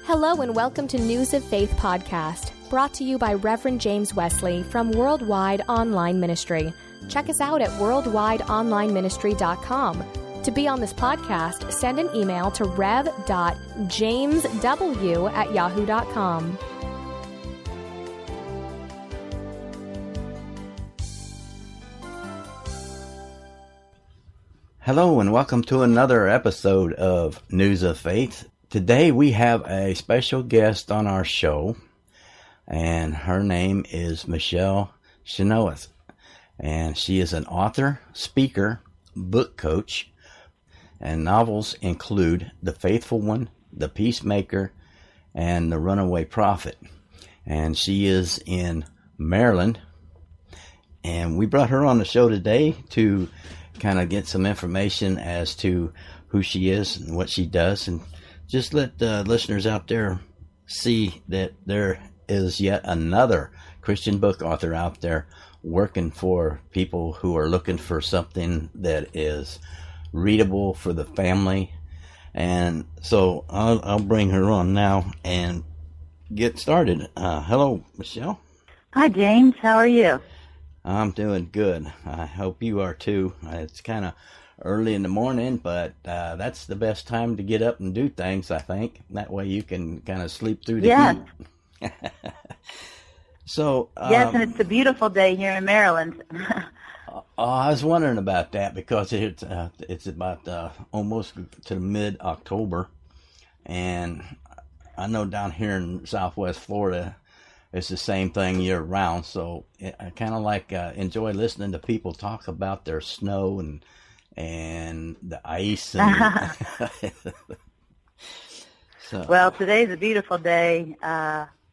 Hello and welcome to News of Faith podcast, brought to you by Reverend James Wesley from Worldwide Online Ministry. Check us out at worldwideonlineministry.com. To be on this podcast, send an email to rev.jamesw@yahoo.com. Hello and welcome to another episode of News of Faith. Today we have a special guest on our show, and her name is Michele Chynoweth. And she is an author, speaker, book coach, and novels include The Faithful One, The Peacemaker, and The Runaway Prophet. And she is in Maryland. And we brought her on the show today to kind of get some information as to who she is and what she does, and just let the listeners out there see that there is yet another Christian book author out there working for people who are looking for something that is readable for the family. And so I'll bring her on now and get started. Hello, Michele. Hi, James. How are you? I'm doing good. I hope you are too. It's kind of early in the morning, but that's the best time to get up and do things, I think. That way you can kind of sleep through the heat. So, yes, and it's a beautiful day here in Maryland. I was wondering about that because it's about almost to mid-October, and I know down here in Southwest Florida, it's the same thing year round. So I kind of enjoy listening to people talk about their snow and the ice. And so. Well, today's a beautiful day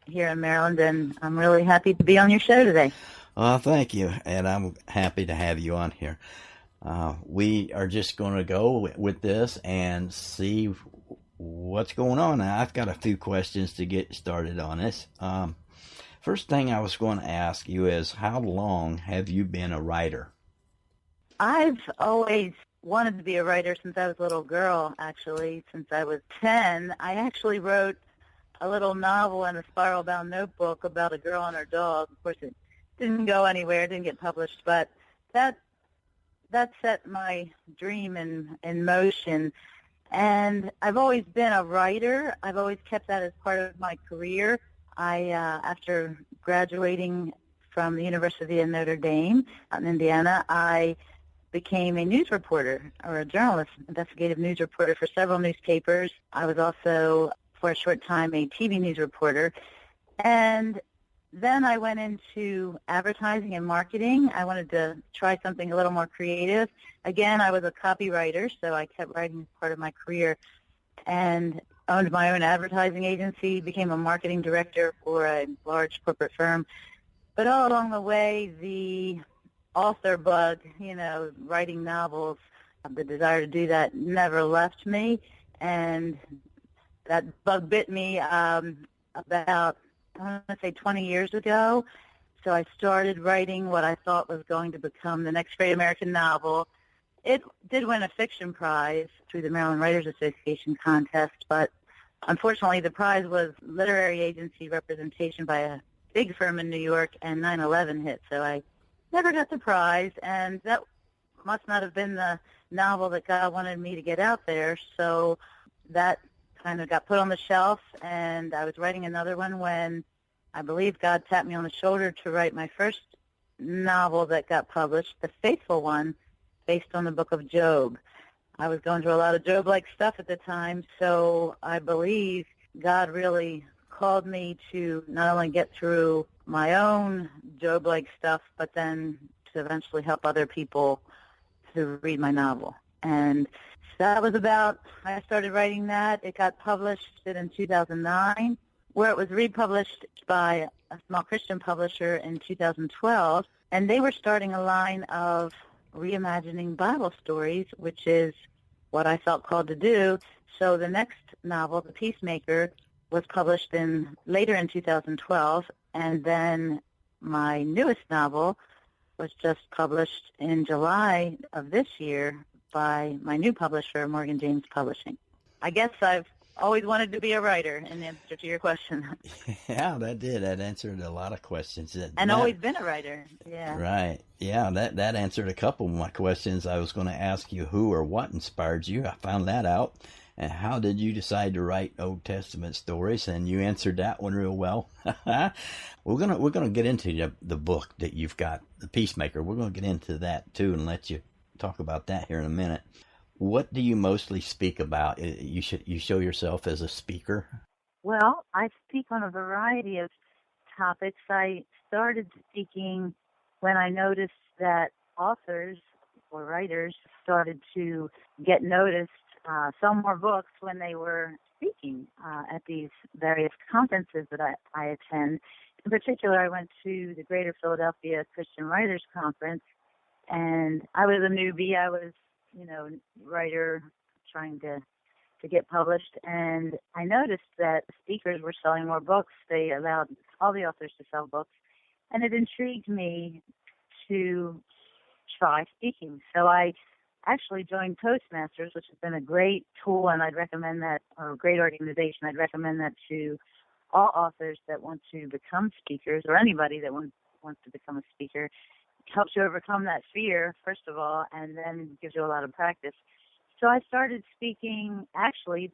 here in Maryland, and I'm really happy to be on your show today. Well, thank you, and I'm happy to have you on here. We are just going to go with this and see what's going on. Now, I've got a few questions to get started on this. First thing I was going to ask you is, how long have you been a writer? I've always wanted to be a writer since I was a little girl, actually. Since I was 10, I actually wrote a little novel in a spiral-bound notebook about a girl and her dog. Of course, it didn't go anywhere, didn't get published, but that set my dream in motion. And I've always been a writer. I've always kept that as part of my career. After graduating from the University of Notre Dame in Indiana, I became a news reporter, or a journalist, investigative news reporter for several newspapers. I was also, for a short time, a TV news reporter. And then I went into advertising and marketing. I wanted to try something a little more creative. Again, I was a copywriter, so I kept writing as part of my career, and owned my own advertising agency, became a marketing director for a large corporate firm. But all along the way, the author bug, writing novels, the desire to do that never left me. And that bug bit me about, I want to say 20 years ago. So I started writing what I thought was going to become the next great American novel. It did win a fiction prize through the Maryland Writers Association contest, but unfortunately the prize was literary agency representation by a big firm in New York, and 9/11 hit, so I never got the prize, and that must not have been the novel that God wanted me to get out there, so that kind of got put on the shelf, and I was writing another one when I believe God tapped me on the shoulder to write my first novel that got published, The Faithful One, based on the book of Job. I was going through a lot of Job-like stuff at the time, so I believe God really called me to not only get through my own Job-like stuff, but then to eventually help other people to read my novel. And that was I started writing that. It got published in 2009, where it was republished by a small Christian publisher in 2012, and they were starting a line of reimagining Bible stories, which is what I felt called to do. So the next novel, The Peacemaker, was published later in 2012, and then my newest novel was just published in July of this year by my new publisher, Morgan James Publishing. I guess I've always wanted to be a writer, in answer to your question. Yeah, that did. That answered a lot of questions. And always been a writer, yeah. Right. Yeah, that answered a couple of my questions. I was going to ask you who or what inspired you. I found that out. And how did you decide to write Old Testament stories? And you answered that one real well. We're gonna get into the book that you've got, The Peacemaker. We're going to get into that too, and let you talk about that here in a minute. What do you mostly speak about? You show yourself as a speaker? Well, I speak on a variety of topics. I started speaking when I noticed that authors or writers started to get noticed, sell more books when they were speaking at these various conferences that I attend. In particular, I went to the Greater Philadelphia Christian Writers Conference, and I was a newbie. I was, writer trying to get published, and I noticed that speakers were selling more books. They allowed all the authors to sell books, and it intrigued me to try speaking. So I actually joined Toastmasters, which has been a great tool, and I'd recommend that, or a great organization. I'd recommend that to all authors that want to become speakers, or anybody that wants to become a speaker. It helps you overcome that fear, first of all, and then gives you a lot of practice. So I started speaking, actually,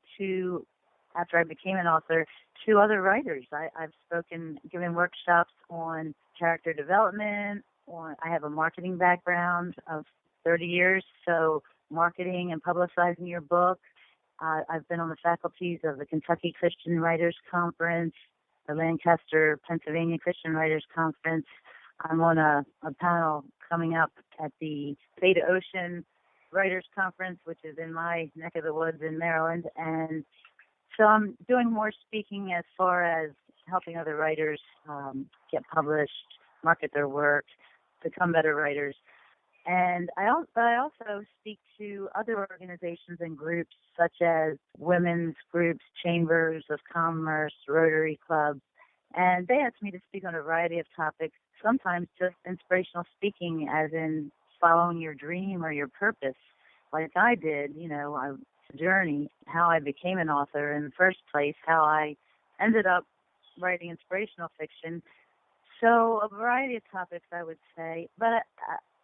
after I became an author, to other writers. I've given workshops on character development. I have a marketing background of 30 years, so marketing and publicizing your book. I've been on the faculties of the Kentucky Christian Writers Conference, the Lancaster, Pennsylvania Christian Writers Conference. I'm on a panel coming up at the Beta Ocean Writers Conference, which is in my neck of the woods in Maryland. And so I'm doing more speaking as far as helping other writers get published, market their work, become better writers. And I also speak to other organizations and groups such as women's groups, chambers of commerce, Rotary clubs, and they ask me to speak on a variety of topics, sometimes just inspirational speaking, as in following your dream or your purpose, like I did, a journey, how I became an author in the first place, how I ended up writing inspirational fiction. So a variety of topics, I would say, but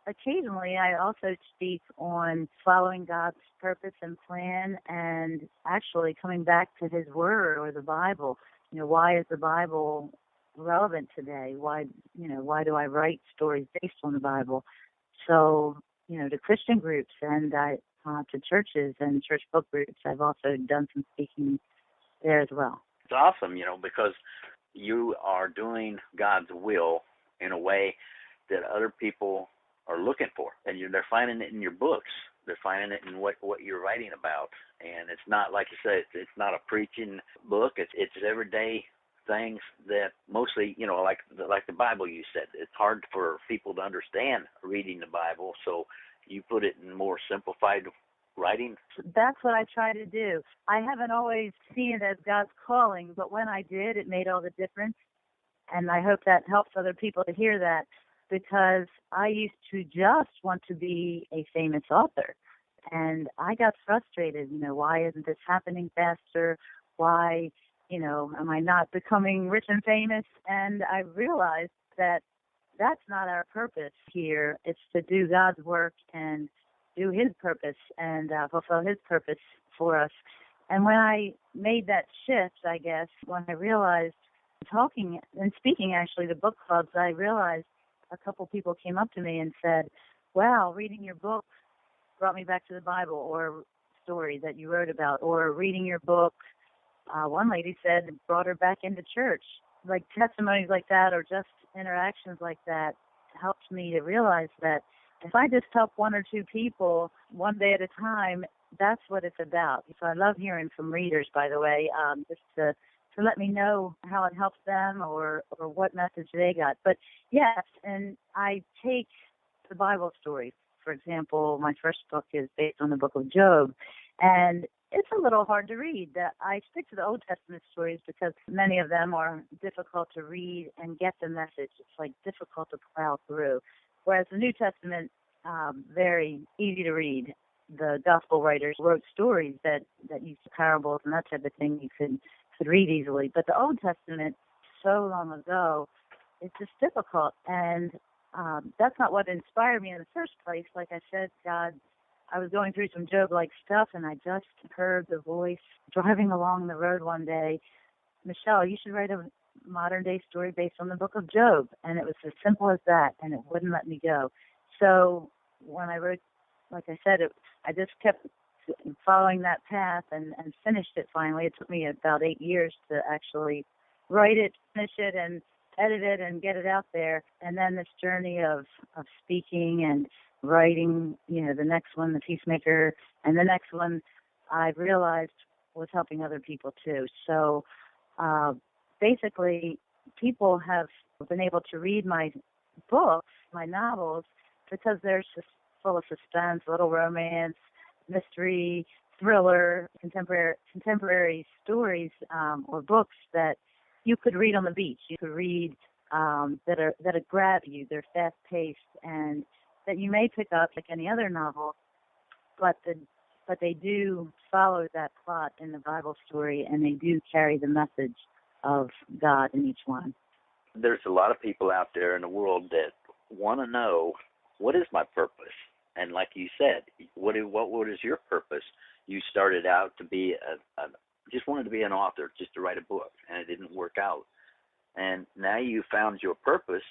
occasionally I also speak on following God's purpose and plan and actually coming back to His Word or the Bible. Why is the Bible relevant today? Why do I write stories based on the Bible? So, to Christian groups and to churches and church book groups, I've also done some speaking there as well. It's awesome, because you are doing God's will in a way that other people are looking for, and they're finding it in your books. They're finding it in what you're writing about, and it's not, like you said, it's not a preaching book. It's everyday things that mostly, like the Bible. You said it's hard for people to understand reading the Bible, so you put it in more simplified writing. That's what I try to do. I haven't always seen it as God's calling, but when I did, it made all the difference, and I hope that helps other people to hear that. Because I used to just want to be a famous author. And I got frustrated, why isn't this happening faster? Why, am I not becoming rich and famous? And I realized that that's not our purpose here. It's to do God's work and do His purpose and fulfill His purpose for us. And when I made that shift, I guess, when I realized, talking and speaking actually to book clubs, I realized a couple people came up to me and said, wow, reading your book brought me back to the Bible, or story that you wrote about, or reading your book, one lady said, brought her back into church. Like testimonies like that, or just interactions like that, helped me to realize that if I just help one or two people one day at a time, that's what it's about. So I love hearing from readers, by the way, just to let me know how it helps them or what message they got. But yes, and I take the Bible stories. For example, my first book is based on the book of Job, and it's a little hard to read. I stick to the Old Testament stories because many of them are difficult to read and get the message. It's like difficult to plow through, whereas the New Testament, very easy to read. the gospel writers wrote stories that used parables and that type of thing you could read easily. But the Old Testament, so long ago, it's just difficult. And that's not what inspired me in the first place. Like I said, I was going through some Job-like stuff, and I just heard the voice driving along the road one day, Michelle, you should write a modern-day story based on the book of Job. And it was as simple as that, and it wouldn't let me go. So when I wrote, like I said, I just kept following that path and finished it finally. It took me about 8 years to actually write it, finish it, and edit it and get it out there. And then this journey of speaking and writing, the next one, The Peacemaker, and the next one I realized was helping other people too. So basically, people have been able to read my books, my novels, because they're full of suspense, little romance, mystery, thriller, contemporary stories or books that you could read on the beach. You could read that grab you. They're fast-paced and that you may pick up like any other novel, but they do follow that plot in the Bible story, and they do carry the message of God in each one. There's a lot of people out there in the world that want to know, what is my purpose? And like you said, what is your purpose? You started out to be just wanted to be an author, just to write a book, and it didn't work out. And now you found your purpose,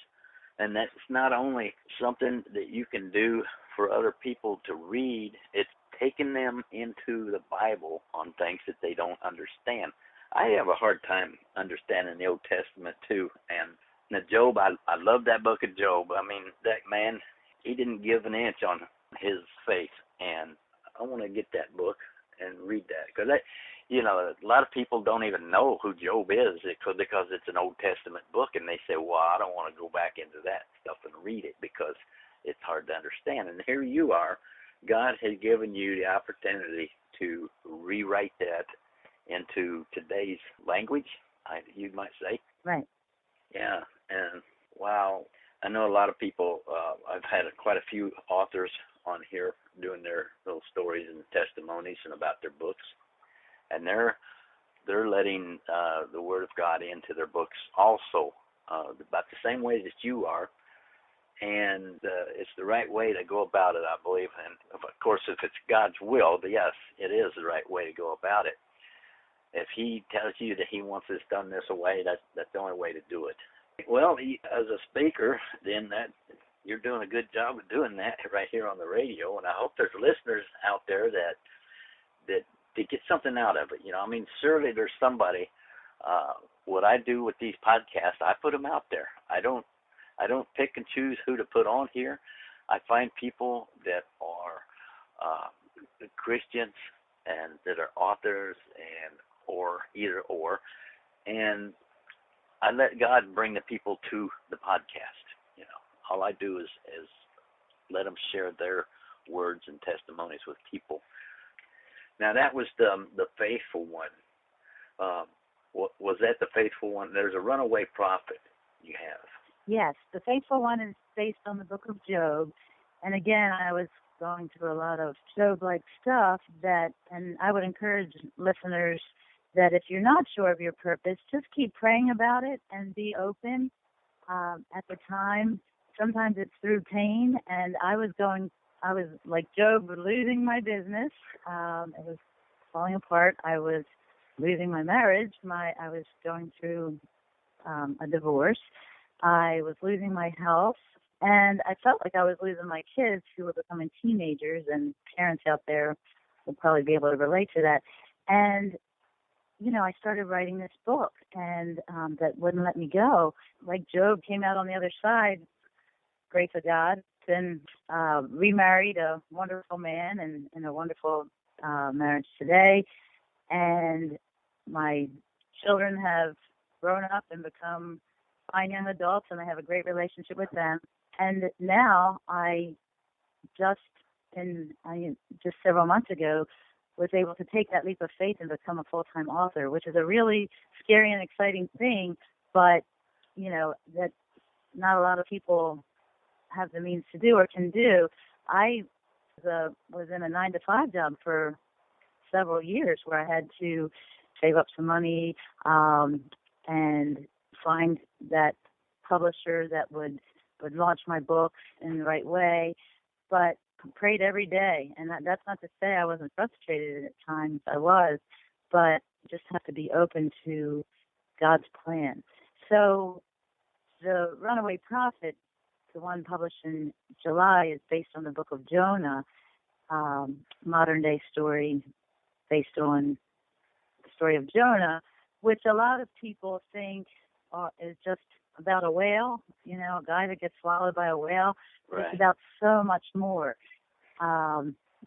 and that's not only something that you can do for other people to read, it's taking them into the Bible on things that they don't understand. I have a hard time understanding the Old Testament too, and now Job, I love that book of Job. I mean, that man, he didn't give an inch on his faith, and I want to get that book and read that, because a lot of people don't even know who Job is because it's an Old Testament book, and they say, well, I don't want to go back into that stuff and read it because it's hard to understand. And here you are. God has given you the opportunity to rewrite that into today's language, you might say. Right. Yeah, and wow, I know a lot of people, I've had quite a few authors on here doing their little stories and testimonies and about their books, and they're letting the Word of God into their books also, about the same way that you are, and it's the right way to go about it, I believe. And of course, if it's God's will, yes, it is the right way to go about it. If He tells you that He wants this done this way, that's the only way to do it. Well, as a speaker, then you're doing a good job of doing that right here on the radio, and I hope there's listeners out there that get something out of it. I mean, surely there's somebody. What I do with these podcasts, I put them out there. I don't pick and choose who to put on here. I find people that are Christians and that are authors or either or, and I let God bring the people to the podcast. All I do is let them share their words and testimonies with people. Now that was the faithful one. Was that the faithful one? There's a Runaway Prophet you have. Yes, the faithful one is based on the book of Job. And again, I was going through a lot of Job-like stuff and I would encourage listeners that if you're not sure of your purpose, just keep praying about it and be open. At the time, sometimes it's through pain, and I was like Job, losing my business. It was falling apart. I was losing my marriage. I was going through a divorce. I was losing my health, and I felt like I was losing my kids who were becoming teenagers, and parents out there will probably be able to relate to that. And I started writing this book, and that wouldn't let me go. Like Job, came out on the other side, grace of God, then remarried a wonderful man and in a wonderful marriage today. And my children have grown up and become fine young adults, and I have a great relationship with them. And now just several months ago, was able to take that leap of faith and become a full-time author, which is a really scary and exciting thing, but, that not a lot of people have the means to do or can do. I was in a 9-to-5 job for several years, where I had to save up some money and find that publisher that would launch my books in the right way. But prayed every day, and that's not to say I wasn't frustrated at times. I was, but just have to be open to God's plan. So the Runaway Prophet, the one published in July, is based on the book of Jonah, modern day story based on the story of Jonah, which a lot of people think is just about a whale, a guy that gets swallowed by a whale. Right. It's about so much more.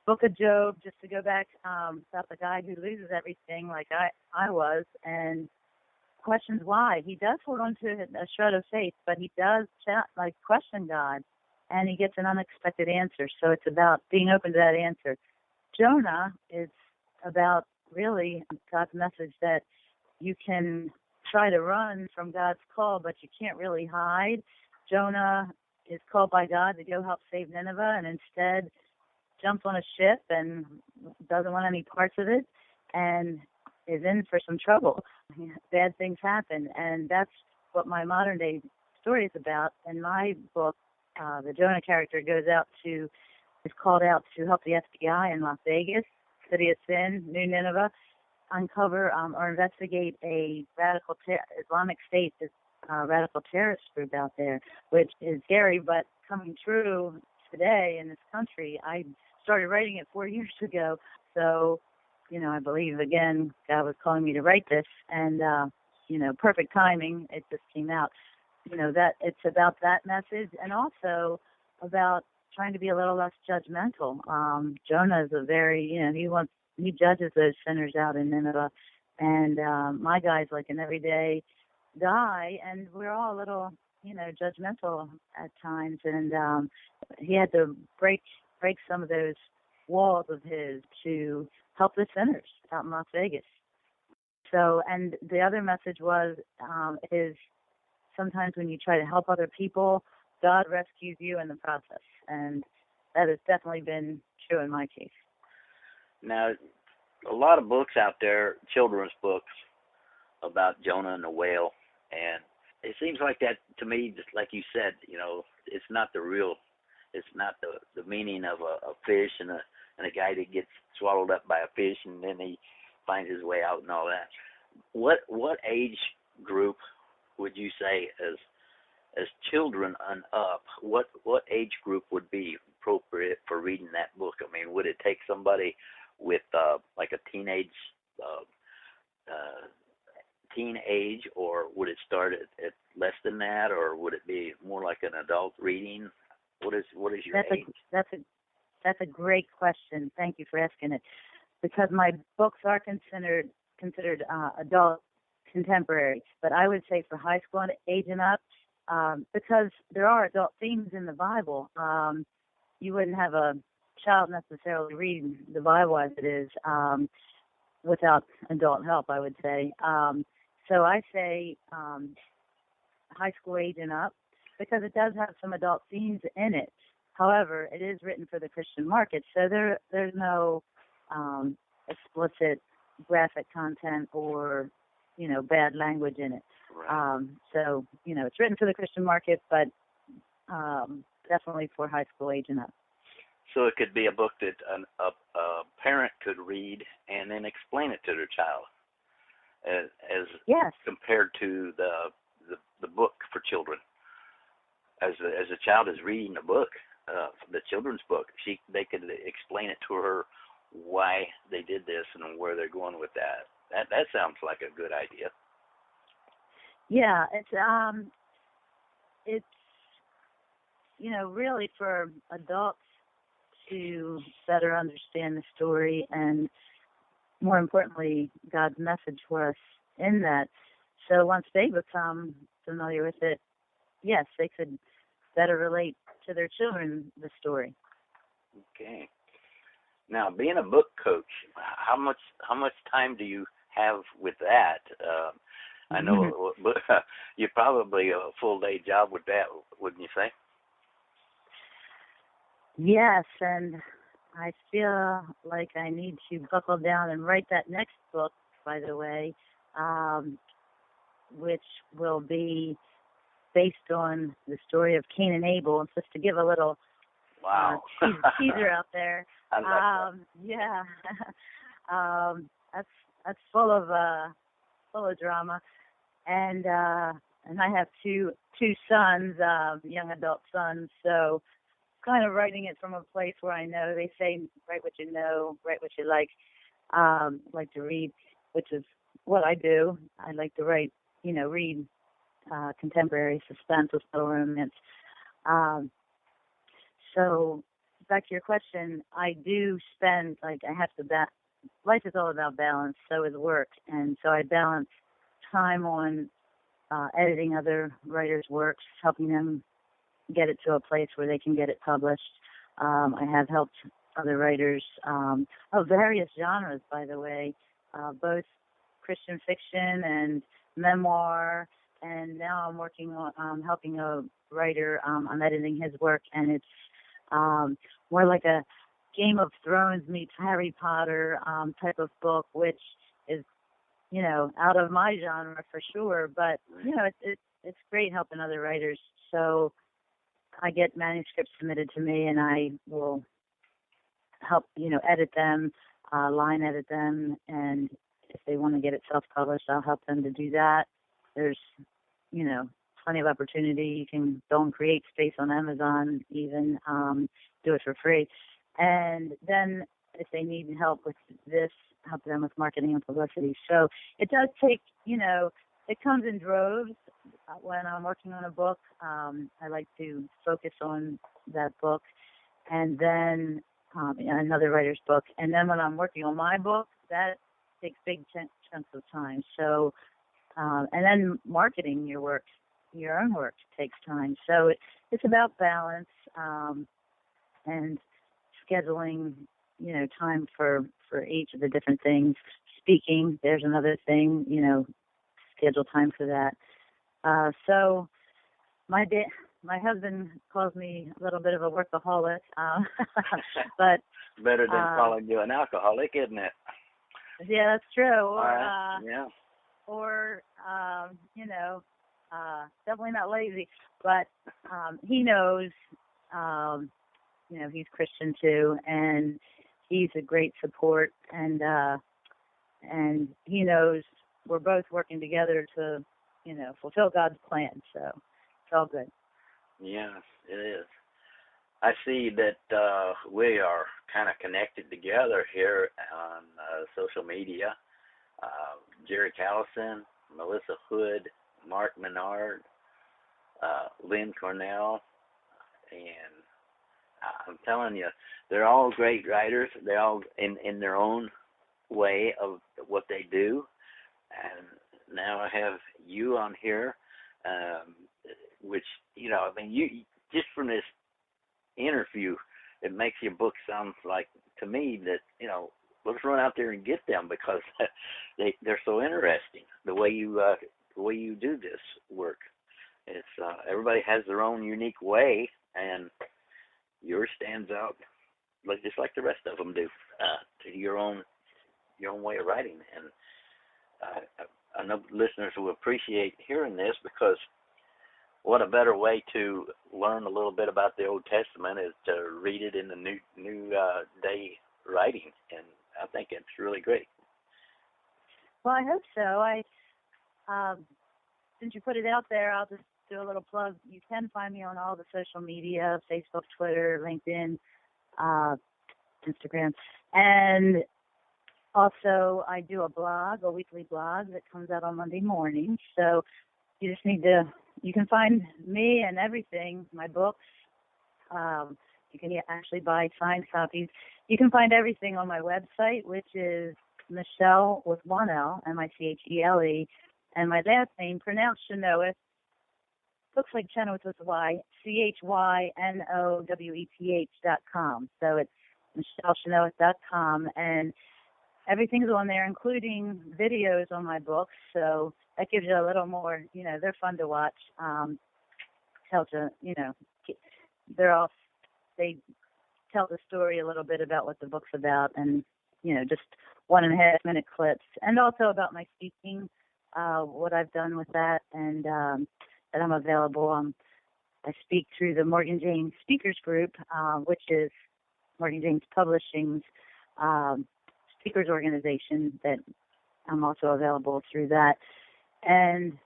Book of Job, just to go back, about the guy who loses everything like I was, and questions why. He does hold on to a shred of faith, but he does question God, and he gets an unexpected answer. So it's about being open to that answer. Jonah is about really God's message that you can try to run from God's call, but you can't really hide. Jonah is called by God to go help save Nineveh, and instead jumps on a ship and doesn't want any parts of it and is in for some trouble. Bad things happen, and that's what my modern day story is about. In my book, the Jonah character is called out to help the FBI in Las Vegas, City of Sin, New Nineveh, uncover or investigate a radical Islamic State, this radical terrorist group out there, which is scary, but coming true today in this country. I started writing it 4 years ago, so, I believe, again, God was calling me to write this, and, perfect timing, it just came out. That it's about that message, and also about trying to be a little less judgmental. Jonah is a very, he judges those sinners out in Nineveh, and my guy's like an everyday guy, and we're all a little, judgmental at times, and he had to break some of those walls of his to help the sinners out in Las Vegas. So, and the other message is sometimes when you try to help other people, God rescues you in the process, and that has definitely been true in my case. Now, a lot of books out there, children's books about Jonah and the whale, and it seems like that to me, just like you said, it's not the meaning of a fish and a guy that gets swallowed up by a fish and then he finds his way out and all that. What age group would you say as children and up, what age group would be appropriate for reading that book? I mean, would it take somebody with like a teenage teen age, or would it start at less than that, or would it be more like an adult reading? What is your age? That's a great question. Thank you for asking it, because my books are considered adult contemporary, but I would say for high school and age and up, because there are adult themes in the Bible. You wouldn't have a child necessarily reading the Bible as it is without adult help, I would say. So I say high school age and up, because it does have some adult themes in it. However, it is written for the Christian market, so there's no explicit graphic content or, bad language in it. Right. So, it's written for the Christian market, but definitely for high school age and up. So it could be a book that a parent could read and then explain it to their child, as yes, compared to the book for children. As a child is reading a book, the children's book, they could explain it to her why they did this and where they're going with that. That sounds like a good idea. Yeah, it's really for adults to better understand the story, and more importantly, God's message for us in that. So once they become familiar with it, yes, they could better relate to their children the story. Okay. Now, being a book coach, how much time do you have with that? I know you're probably a full-day job with that, wouldn't you say? Yes, and I feel like I need to buckle down and write that next book, by the way, which will be based on the story of Cain and Abel. And just to give a little Wow. teaser out there. I like that. Yeah. That's full of drama. And I have two sons, young adult sons, so kind of writing it from a place where I know. They say write what you know, write what you like. Like to read, which is what I do. I like to write, read contemporary suspense with little romance. So back to your question, I do spend, I have to, life is all about balance, so is work. And so I balance time on editing other writers' works, helping them get it to a place where they can get it published. I have helped other writers of various genres, by the way, both Christian fiction and memoir. And now I'm working on helping a writer. I'm editing his work, and it's more like a Game of Thrones meets Harry Potter type of book, which is, out of my genre for sure. But, it's great helping other writers. So I get manuscripts submitted to me, and I will help, edit them, line edit them. And if they want to get it self-published, I'll help them to do that. There's, plenty of opportunity. You can go and create space on Amazon, even do it for free. And then if they need help with this, help them with marketing and publicity. So it does take, it comes in droves. When I'm working on a book, I like to focus on that book, and then another writer's book. And then when I'm working on my book, that takes big chunks of time. So, and then marketing your own work takes time. So it's about balance and scheduling, time for each of the different things. Speaking, there's another thing, schedule time for that. So my husband calls me a little bit of a workaholic, but better than calling you an alcoholic, isn't it? Yeah, that's true. Or, yeah. Or definitely not lazy, but he knows, he's Christian too, and he's a great support, and he knows we're both working together to, fulfill God's plan. So it's all good. Yes, it is. I see that we are kind of connected together here on social media. Jerry Callison, Melissa Hood, Mark Menard, Lynn Cornell, and I'm telling you, they're all great writers. They're all in their own way of what they do. And now I have you on here, which, you just from this interview, it makes your book sound like, to me, that, let's run out there and get them, because they're so interesting, the way you do this work. It's everybody has their own unique way, and yours stands out just like the rest of them do, to your own way of writing. And I know listeners will appreciate hearing this, because what a better way to learn a little bit about the Old Testament is to read it in the new day writing, and I think it's really great. Well, I hope so. Since you put it out there, I'll just do a little plug. You can find me on all the social media: Facebook, Twitter, LinkedIn, Instagram, and also I do a weekly blog that comes out on Monday morning. So you just you can find me and everything, my books. You can actually buy signed copies. You can find everything on my website, which is Michele with one L, Michele, and my last name, pronounced Chynoweth. Looks like Chynoweth with a Y, CHYNOWETH.com. So it's MichelleChynoweth.com, and everything's on there, including videos on my books. So that gives you a little more, they're fun to watch. They tell the story a little bit about what the book's about, and just 1.5-minute clips, and also about my speaking, what I've done with that, and that I'm available. I speak through the Morgan James Speakers Group, which is Morgan James Publishing's speakers organization. That I'm also available through that, and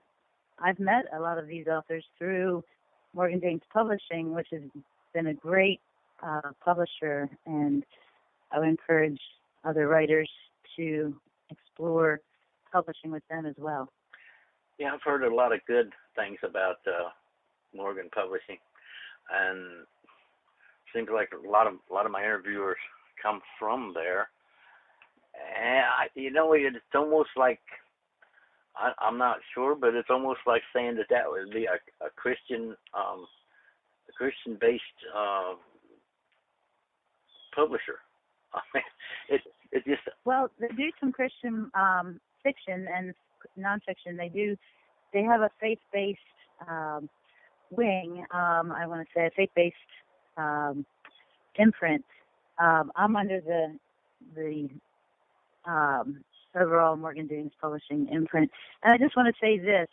I've met a lot of these authors through Morgan James Publishing, which has been a great publisher, and I would encourage other writers to explore publishing with them as well. Yeah, I've heard a lot of good things about Morgan Publishing, and it seems like a lot of my interviewers come from there. And it's almost like, I'm not sure, but it's almost like saying that would be a Christian Christian-based publisher. It just, well, they do some Christian fiction and nonfiction. They have a faith-based wing. I want to say a faith-based imprint. I'm under the overall Morgan James Publishing imprint. And I just want to say this,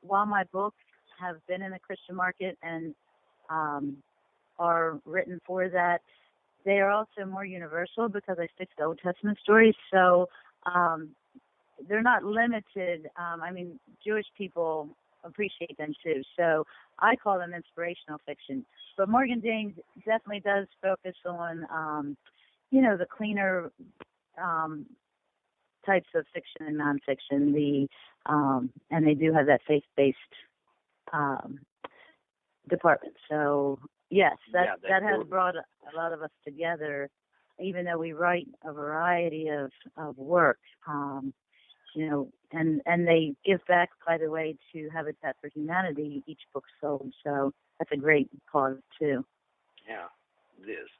while my books have been in the Christian market and are written for that, they are also more universal because I stick to Old Testament stories. So they're not limited. Jewish people appreciate them too. So I call them inspirational fiction. But Morgan James definitely does focus on, the cleaner types of fiction and nonfiction. And they do have that faith-based department. So yes, that has brought a lot of us together, even though we write a variety of work. And they give back, by the way, to Habitat for Humanity. Each book sold, so that's a great cause too. Yeah, it is.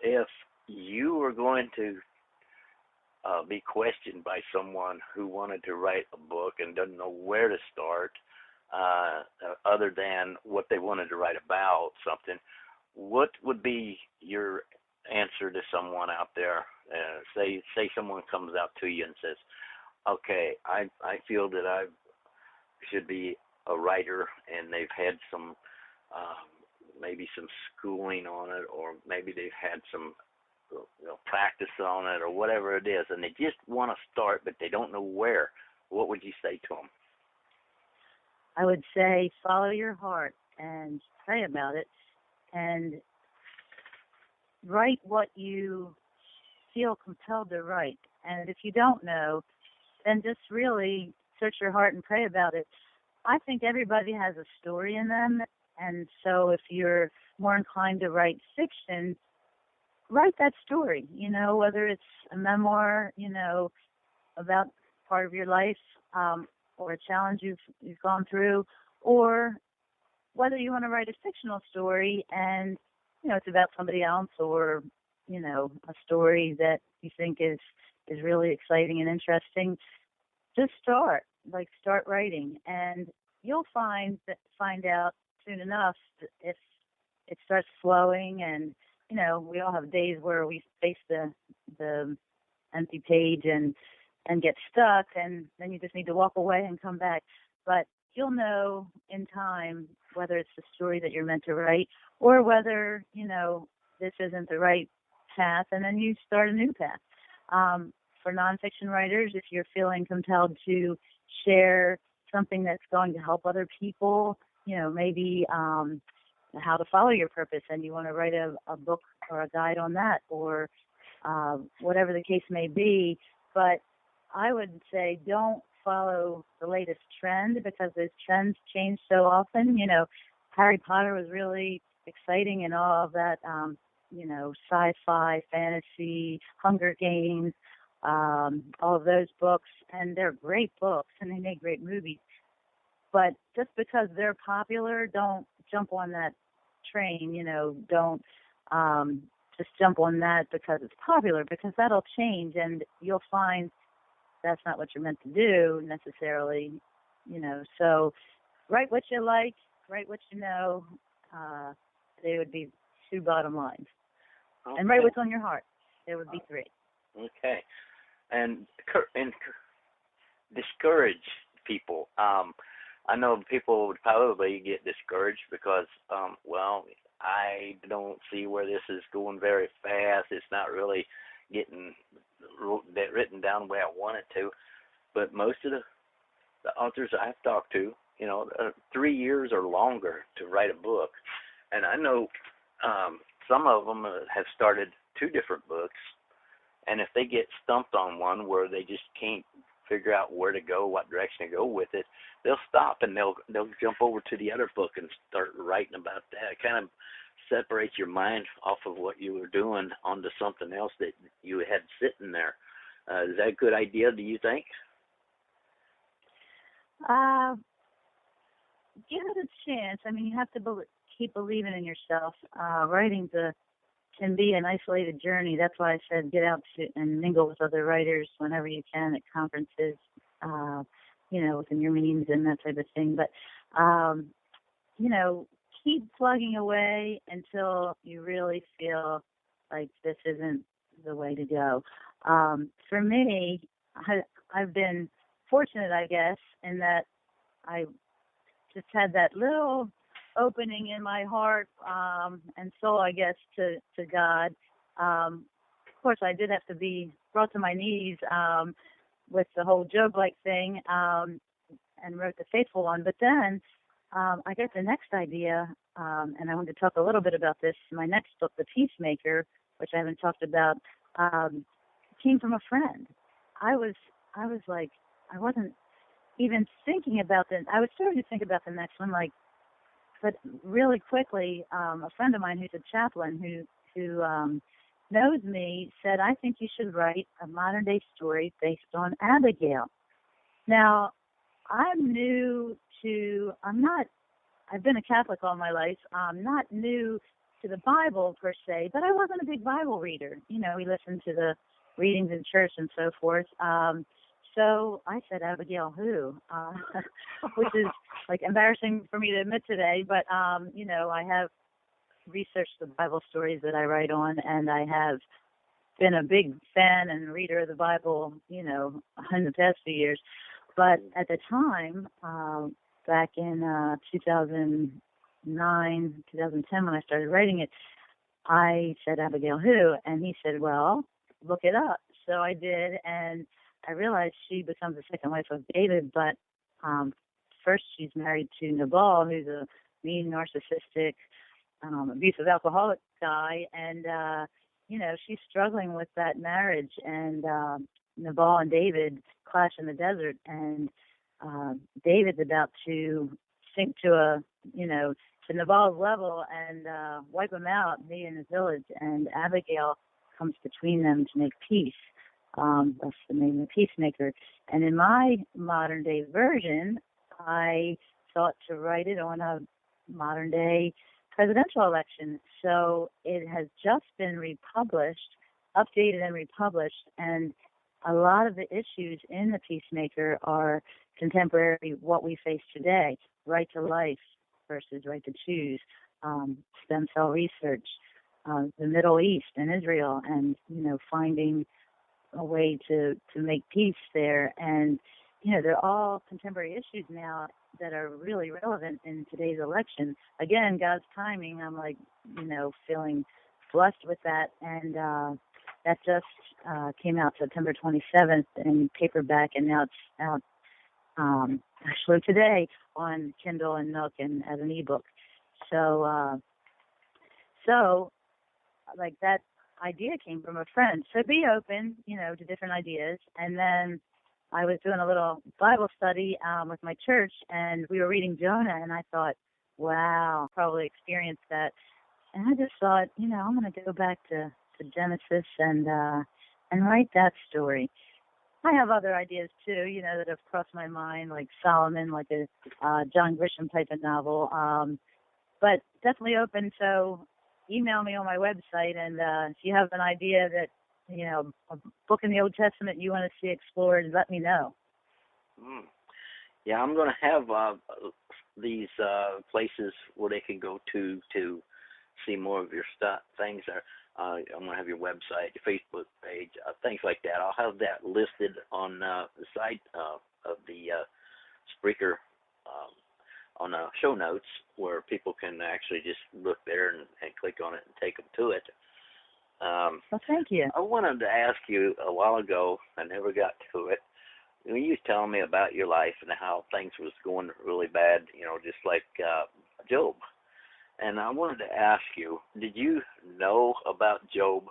If you were going to be questioned by someone who wanted to write a book and doesn't know where to start, other than what they wanted to write about something, what would be your answer to someone out there? Say someone comes out to you and says, okay, I feel that I should be a writer, and they've had some maybe some schooling on it, or maybe they've had some practice on it, or whatever it is, and they just want to start, but they don't know where. What would you say to them? I would say follow your heart and pray about it, and write what you feel compelled to write. And if you don't know, then just really search your heart and pray about it. I think everybody has a story in them, and so if you're more inclined to write fiction, write that story, whether it's a memoir, about part of your life, or a challenge you've gone through, or whether you want to write a fictional story and, it's about somebody else, or, a story that you think is really exciting and interesting. Just start writing, and you'll find out soon enough if it starts flowing. And we all have days where we face the empty page and get stuck, and then you just need to walk away and come back. But you'll know in time whether it's the story that you're meant to write, or whether this isn't the right path, and then you start a new path. For nonfiction writers, if you're feeling compelled to share something that's going to help other people, maybe how to follow your purpose, and you want to write a book or a guide on that, or whatever the case may be. But I would say don't follow the latest trend, because those trends change so often. Harry Potter was really exciting, and all of that, sci-fi, fantasy, Hunger Games, all of those books, and they're great books, and they make great movies. But just because they're popular, don't jump on that train. Don't just jump on that because it's popular, because that'll change, and you'll find that's not what you're meant to do necessarily. So write what you like, write what you know, they would be 2 bottom lines. Okay. And write what's on your heart. There would be 3. Okay. And discourage people. I know people would probably get discouraged because, I don't see where this is going very fast. It's not really getting written down the way I want it to. But most of the authors I've talked to, 3 years or longer to write a book. And I know some of them have started 2 different books. And if they get stumped on one where they just can't figure out where to go, what direction to go with it, they'll stop and they'll jump over to the other book and start writing about that. It kind of separates your mind off of what you were doing onto something else that you had sitting there. Is that a good idea, do you think? Give it a chance. I mean, you have to keep believing in yourself. Writing can be an isolated journey. That's why I said get out and mingle with other writers whenever you can at conferences, within your meetings and that type of thing. But, keep plugging away until you really feel like this isn't the way to go. For me, I've been fortunate, I guess, in that I just had that little opening in my heart and soul, I guess, to God. Of course, I did have to be brought to my knees with the whole Job-like thing and wrote the faithful one. But then I got the next idea, and I want to talk a little bit about this. My next book, The Peacemaker, which I haven't talked about, came from a friend. I was like, I wasn't even thinking about I was starting to think about the next one, but really quickly, a friend of mine who's a chaplain who knows me said, I think you should write a modern day story based on Abigail. Now, I've been a Catholic all my life. I'm not new to the Bible per se, but I wasn't a big Bible reader. We listened to the readings in church and so forth. So I said, Abigail who? Which is embarrassing for me to admit today, but I have researched the Bible stories that I write on, and I have been a big fan and reader of the Bible, in the past few years. But at the time, back in 2009, 2010, when I started writing it, I said, Abigail who? And he said, well, look it up. So I did, and I realized she becomes the second wife of David, but first she's married to Nabal, who's a mean, narcissistic, abusive alcoholic guy, and she's struggling with that marriage, and Nabal and David clash in the desert, and David's about to sink to Nabal's level and wipe him out, he and his village, and Abigail comes between them to make peace. That's the name of the Peacemaker. And in my modern day version, I thought to write it on a modern day presidential election. So it has just been republished, updated and republished, and a lot of the issues in the Peacemaker are contemporary what we face today: right to life versus right to choose, stem cell research, the Middle East and Israel, and finding a way to make peace there. And they're all contemporary issues now that are really relevant in today's election. Again, God's timing. I'm feeling blessed with that, and that just came out September 27th in paperback, and now it's out actually today on Kindle and Nook and as an ebook. So that idea came from a friend. So be open, to different ideas. And then I was doing a little Bible study with my church, and we were reading Jonah, and I thought, wow, probably experienced that. And I just thought, I'm going to go back to Genesis and write that story. I have other ideas too, that have crossed my mind, like Solomon, like a John Grisham type of novel. But definitely open. So email me on my website, and if you have an idea that, a book in the Old Testament you want to see explored, let me know. Yeah, I'm going to have these places where they can go to see more of your stuff, things are, I'm going to have your website, your Facebook page, things like that. I'll have that listed on the site of the Spreaker on show notes, where people can actually just look there and click on it and take them to it. Well, thank you. I wanted to ask you a while ago, I never got to it, when you was telling me about your life and how things was going really bad, just like Job. And I wanted to ask you, did you know about Job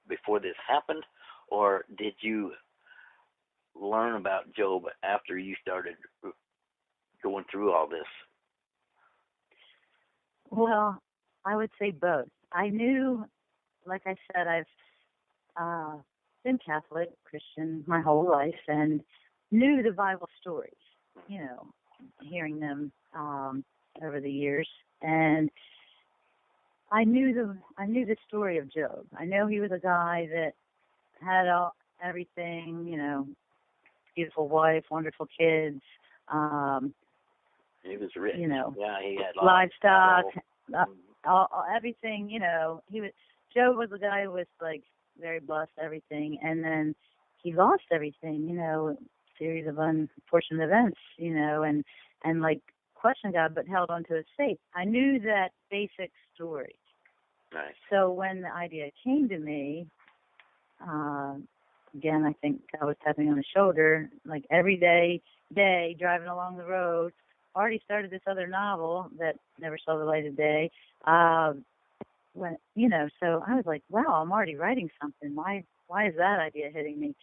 before this happened, or did you learn about Job after you started going through all this? Well, I would say both. I knew, like I said, I've been Catholic, Christian my whole life, and knew the Bible stories, hearing them over the years. And I knew the story of Job. I know he was a guy that had everything, beautiful wife, wonderful kids. He was rich. Yeah, he had livestock, everything. Job was a guy who was like very blessed, everything, and then he lost everything. Series of unfortunate events. And like questioned God, but held on to his faith. I knew that basic story. Right. So when the idea came to me, again, I think God was tapping on the shoulder, like every day, driving along the road, already started this other novel that never saw the light of day. So I was like, wow, I'm already writing something. Why is that idea hitting me?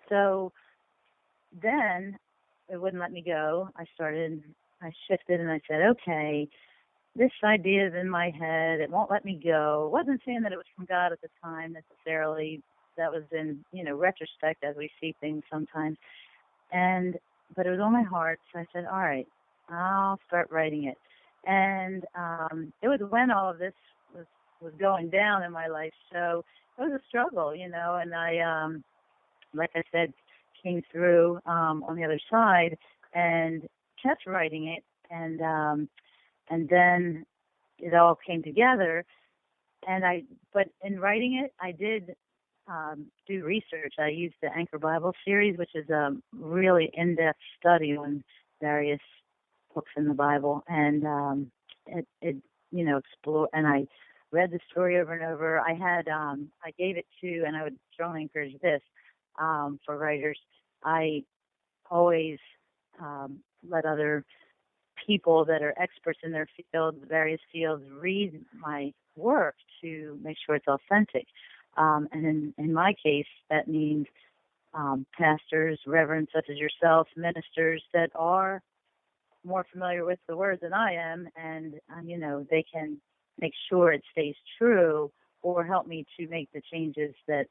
So then it wouldn't let me go. I shifted and I said, okay, this idea is in my head. It won't let me go. I wasn't saying that it was from God at the time necessarily. That was in, retrospect as we see things sometimes. But it was on my heart. So I said, all right, I'll start writing it. And it was when all of this was going down in my life. So it was a struggle, and I, like I said, came through on the other side and kept writing it. And then it all came together. But in writing it, I did do research. I used the Anchor Bible series, which is a really in-depth study on various books in the Bible, and it explore. And I read the story over and over. I gave it to, and I would strongly encourage this for writers. I always let other people that are experts in their field, various fields, read my work to make sure it's authentic. And in my case, that means pastors, reverends such as yourself, ministers that are more familiar with the word than I am, and they can make sure it stays true or help me to make the changes that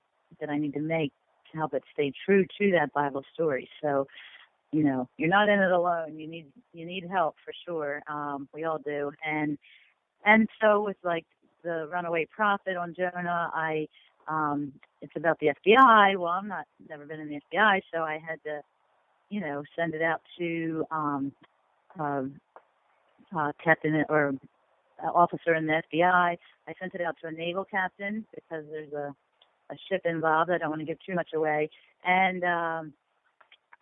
I need to make to help it stay true to that Bible story. So, you're not in it alone. You need help for sure. We all do. And so with like the Runaway Prophet on Jonah, it's about the FBI. Well, never been in the FBI, so I had to, send it out to captain or officer in the FBI. I sent it out to a naval captain because there's a ship involved. I don't want to give too much away. And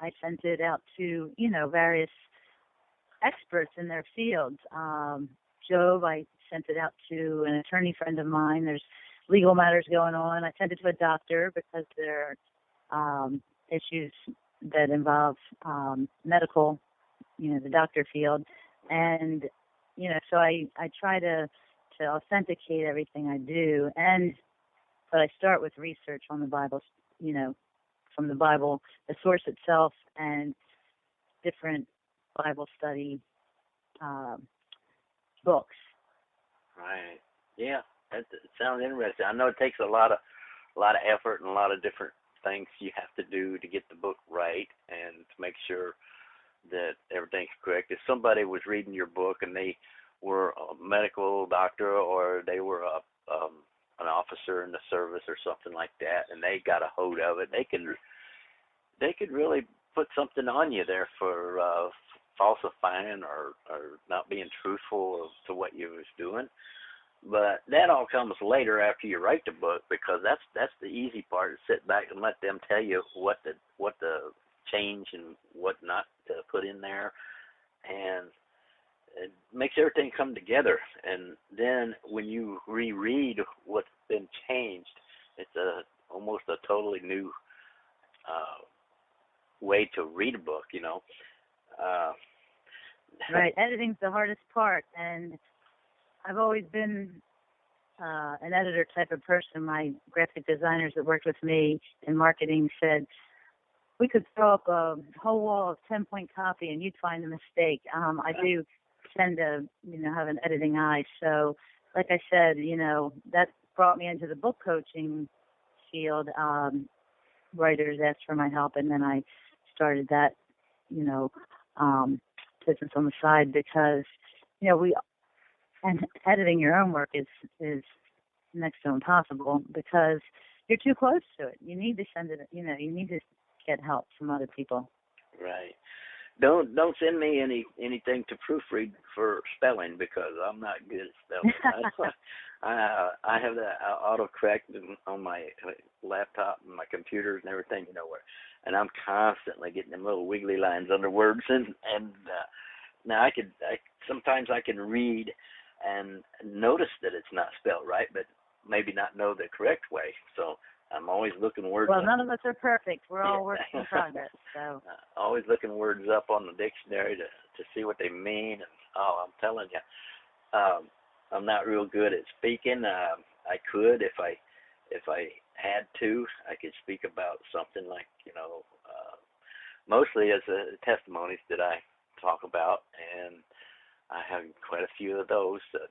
I sent it out to, various experts in their fields. Job, I sent it out to an attorney friend of mine. There's legal matters going on. I sent it to a doctor because there are issues that involve medical, the doctor field. And, so I try to authenticate everything I do. But I start with research on the Bible, from the Bible, the source itself, and different Bible study books. Right. Yeah, it sounds interesting. I know it takes a lot of effort and a lot of different things you have to do to get the book right and to make sure that everything's correct. If somebody was reading your book and they were a medical doctor or they were an officer in the service or something like that, and they got a hold of it, they could really put something on you there for falsifying or not being truthful to what you was doing. But that all comes later after you write the book, because that's the easy part, is sit back and let them tell you what the change and what not to put in there, and it makes everything come together. And then when you reread what's been changed, it's almost a totally new way to read a book, you know. Right, editing's the hardest part, and I've always been an editor type of person. My graphic designers that worked with me in marketing said, we could throw up a whole wall of 10-point copy and you'd find a mistake. I do tend to, have an editing eye. So, like I said, that brought me into the book coaching field. Writers asked for my help, and then I started that, business on the side, because, and editing your own work is next to impossible, because you're too close to it. You need to send it, you need to get help from other people. Right. Don't send me anything to proofread for spelling, because I'm not good at spelling. I have that autocorrect on my laptop and my computers and everything, and I'm constantly getting them little wiggly lines under words, and now sometimes I can read and notice that it's not spelled right, but maybe not know the correct way. So I'm always looking words up. Well, none of us are perfect. We're all works in progress. So always looking words up on the dictionary to see what they mean. And I'm telling you, I'm not real good at speaking. I could, if I had to, I could speak about something like, mostly as testimonies that I talk about, and I have quite a few of those that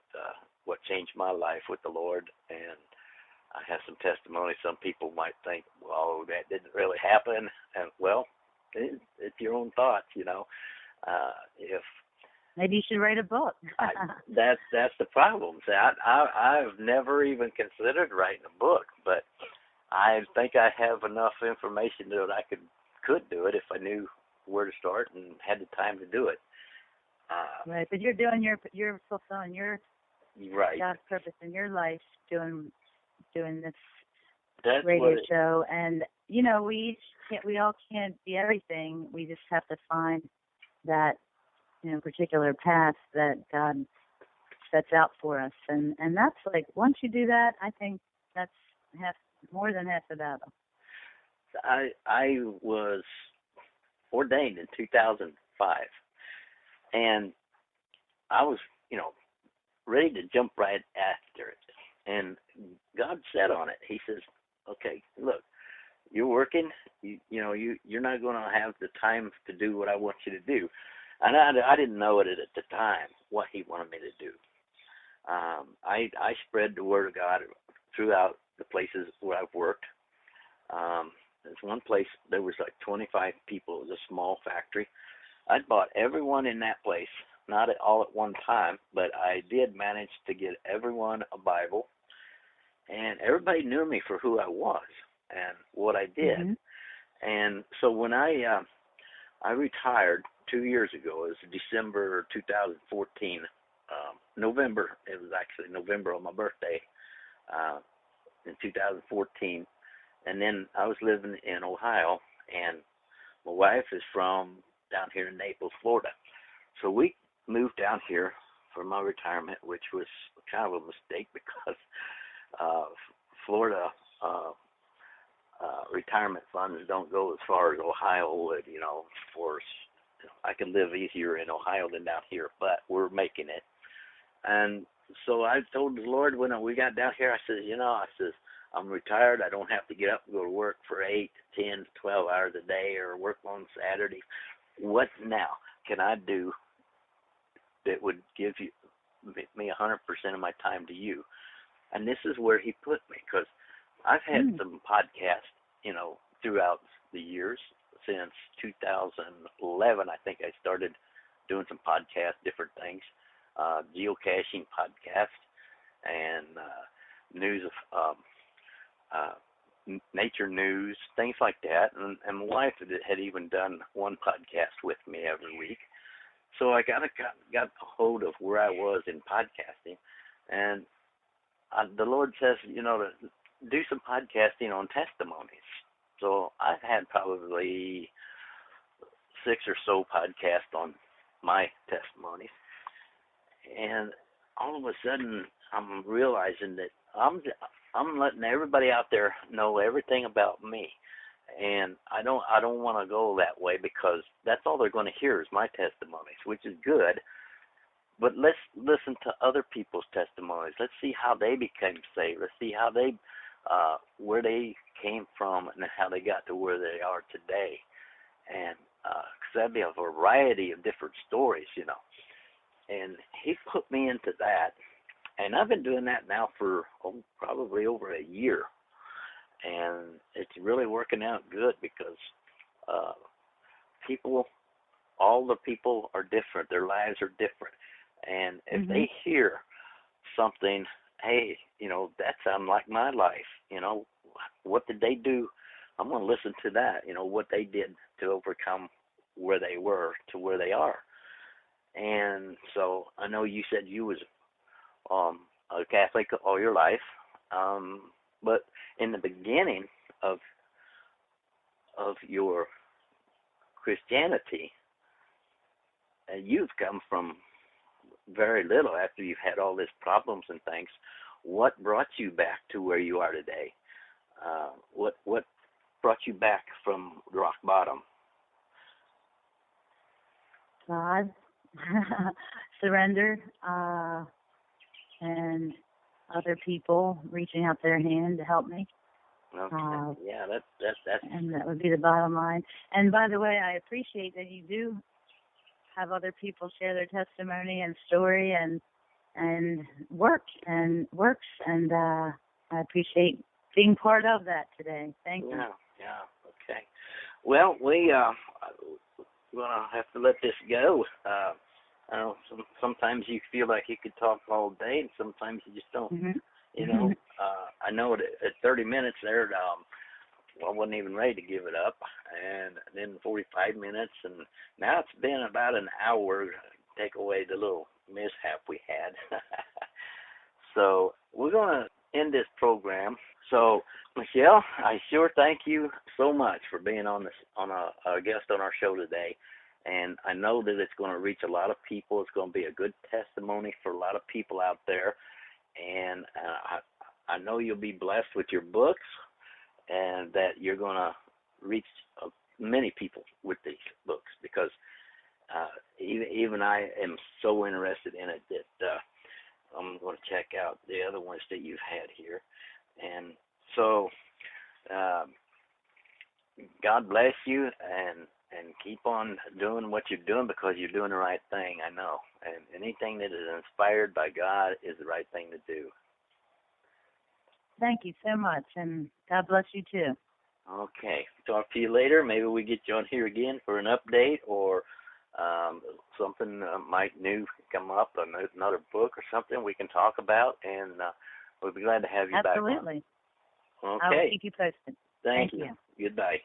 what changed my life with the Lord. And I have some testimonies. Some people might think, well, that didn't really happen. And, well, it's your own thoughts, if maybe you should write a book. that's the problem. See, I've never even considered writing a book, but I think I have enough information that I could do it if I knew where to start and had the time to do it. Right, but you're fulfilling your right God's purpose in your life, doing this That's radio show, and we all can't be everything. We just have to find that particular path that God sets out for us, and that's like, once you do that, I think that's more than half the battle. I was ordained in 2005, and I was ready to jump right after it. And God said on it, He says, okay, look, you're working, you're not going to have the time to do what I want you to do. And I didn't know it at the time, what He wanted me to do. I spread the word of God throughout the places where I've worked. There's one place, there was like 25 people. It was a small factory. I bought everyone in that place, not all at one time, but I did manage to get everyone a Bible. And everybody knew me for who I was and what I did. Mm-hmm. And so when I retired 2 years ago, it was December 2014, November, it was actually November on my birthday, in 2014. And then I was living in Ohio, and my wife is from down here in Naples, Florida. So we moved down here for my retirement, which was kind of a mistake, because Florida retirement funds don't go as far as Ohio would, I can live easier in Ohio than down here, but we're making it. And so I told the Lord when we got down here, I said, I'm retired. I don't have to get up and go to work for 8, 10, 12 hours a day or work on Saturday. What now can I do that would give me 100% of my time to you? And this is where He put me, because I've had some podcasts, throughout the years. Since 2011, I think I started doing some podcasts, different things, geocaching podcast, and news of nature news, things like that. And my wife had even done one podcast with me every week. So I got a hold of where I was in podcasting, and the Lord says, to do some podcasting on testimonies. So I've had probably 6 or so podcasts on my testimonies. And all of a sudden, I'm realizing that I'm letting everybody out there know everything about me. And I don't want to go that way, because that's all they're going to hear is my testimonies, which is good. But let's listen to other people's testimonies. Let's see how they became saved. Let's see how they, where they came from and how they got to where they are today. And because that'd be a variety of different stories, And he put me into that. And I've been doing that now for probably over a year. And it's really working out good, because all the people are different. Their lives are different. And if they hear something, hey, that sounds like my life, what did they do? I'm going to listen to that, what they did to overcome where they were to where they are. And so I know you said you was a Catholic all your life, but in the beginning of your Christianity, you've come from very little after you've had all these problems and things. What brought you back to where you are today? What brought you back from rock bottom? God, surrender, and other people reaching out their hand to help me. Okay. Yeah, that's. And that would be the bottom line. And by the way, I appreciate that you do have other people share their testimony and story and works. And I appreciate being part of that today. Thank you. Yeah. Okay. Well, we're gonna have to let this go. I know sometimes you feel like you could talk all day, and sometimes you just don't. I know that at 30 minutes there, I wasn't even ready to give it up, and then 45 minutes, and now it's been about an hour. Take away the little mishap we had. So we're gonna end this program. So Michele, I sure thank you so much for being on a guest on our show today. And I know that it's going to reach a lot of people. It's going to be a good testimony for a lot of people out there. And I know you'll be blessed with your books, and that you're going to reach many people with these books, because even I am so interested in it that I'm going to check out the other ones that you've had here. And so God bless you, and keep on doing what you're doing, because you're doing the right thing, I know. And anything that is inspired by God is the right thing to do. Thank you so much, and God bless you too. Okay. Talk to you later. Maybe we get you on here again for an update, or something might new come up, another book or something we can talk about, and we'll be glad to have you back on. Absolutely. Okay. I'll keep you posted. Thank you. Goodbye.